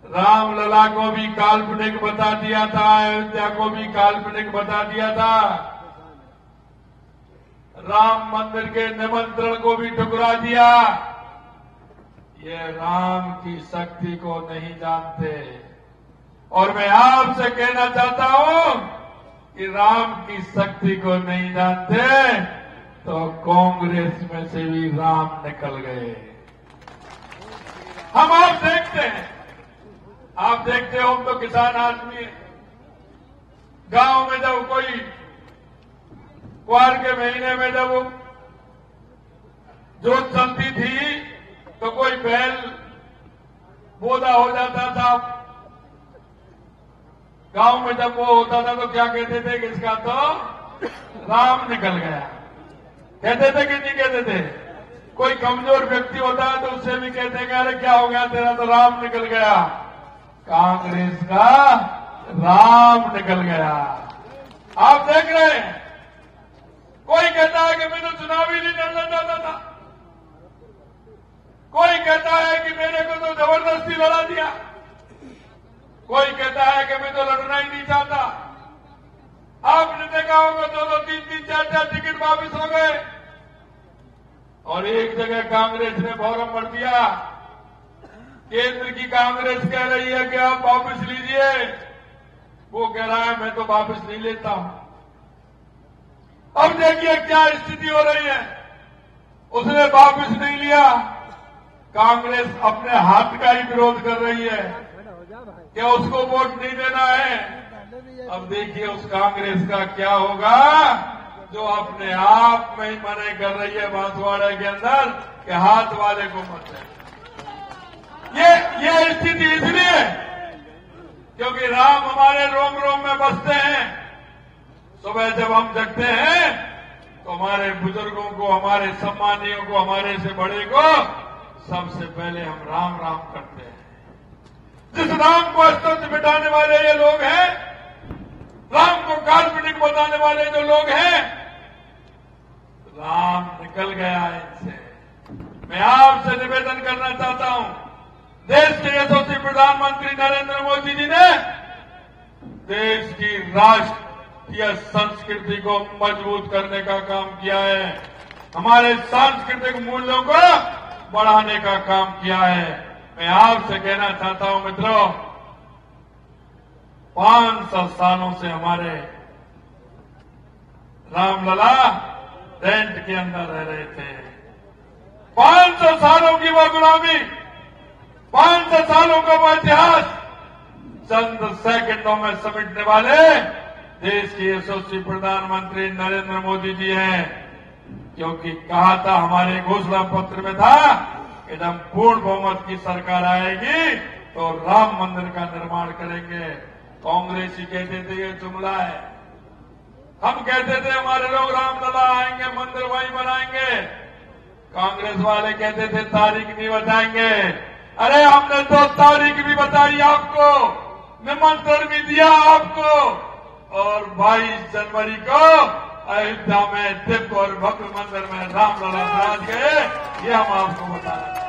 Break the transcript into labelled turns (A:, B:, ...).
A: रामलला को भी काल्पनिक बता दिया था, अयोध्या को भी काल्पनिक बता दिया था, राम मंदिर के निमंत्रण को भी ठुकरा दिया। ये राम की शक्ति को नहीं जानते। और मैं आपसे कहना चाहता हूं कि राम की शक्ति को नहीं जानते तो कांग्रेस में से भी राम निकल गए। हम आप देखते हैं, आप देखते हो, हम तो किसान आदमी है। गांव में जब कोई कुआर के महीने में जब जोत चलती थी तो कोई बैल बोदा हो जाता था। गांव में जब वो होता था तो क्या कहते थे कि इसका तो राम निकल गया। कहते थे कि नहीं कहते थे? कोई कमजोर व्यक्ति होता है तो उससे भी कहते हैं अरे क्या हो गया तेरा, तो राम निकल गया। कांग्रेस का राम निकल गया। आप देख रहे हैं, कोई कहता है कि मैं तो चुनाव ही नहीं लड़ना चाहता था, कोई कहता है कि मेरे को तो जबरदस्ती लड़ा दिया, कोई कहता है कि मैं तो लड़ना ही नहीं चाहता। आपने देखा होगा 2-2, 3-3, 4-4 टिकट वापिस हो गए। और एक जगह कांग्रेस ने फॉर्म भर दिया, केंद्र की कांग्रेस कह रही है कि आप वापस लीजिए, वो कह रहा है मैं तो वापस नहीं लेता हूं। अब देखिए क्या स्थिति हो रही है। उसने वापस नहीं लिया, कांग्रेस अपने हाथ का ही विरोध कर रही है कि उसको वोट नहीं देना है। अब देखिए उस कांग्रेस का क्या होगा जो अपने आप में ही मना कर रही है बांसवाड़ा के अंदर कि हाथ वाले को मत दे। ये स्थिति इसलिए क्योंकि राम हमारे रोम रोम में बसते हैं। सुबह जब हम जगते हैं तो हमारे बुजुर्गों को, हमारे सम्मानियों को, हमारे से बड़े को सबसे पहले हम राम राम करते हैं। जिस राम को अस्तित्व मिटाने वाले ये लोग हैं, राम को काल्पनिक बताने वाले जो लोग हैं, राम निकल गया इनसे। मैं आपसे निवेदन करना चाहता हूं, देश के यशस्वी प्रधानमंत्री नरेंद्र मोदी जी ने देश की राष्ट्रीय संस्कृति को मजबूत करने का काम किया है, हमारे सांस्कृतिक मूल्यों को बढ़ाने का काम किया है। मैं आपसे कहना चाहता हूं मित्रों, 500 सालों से हमारे रामलला टेंट के अंदर रह रहे थे। 500 सालों की वो गुलामी, 500 सालों का वो इतिहास चंद सेकंडों में समेटने वाले देश के यशस्वी प्रधानमंत्री नरेंद्र मोदी जी हैं। क्योंकि कहा था, हमारे घोषणा पत्र में था कि जब पूर्ण बहुमत की सरकार आएगी तो राम मंदिर का निर्माण करेंगे। कांग्रेस ही कहते थे ये जुमला है। हम कहते थे हमारे लोग रामलला आएंगे, मंदिर वहीं बनाएंगे। कांग्रेस वाले कहते थे तारीख नहीं बताएंगे। अरे हमने तो तारीख भी बताई आपको, निमंत्रण भी दिया आपको, और 22 जनवरी को अयोध्या में दिव्य और भव्य मंदिर में रामलला विराज गए, ये हम आपको बता रहे हैं।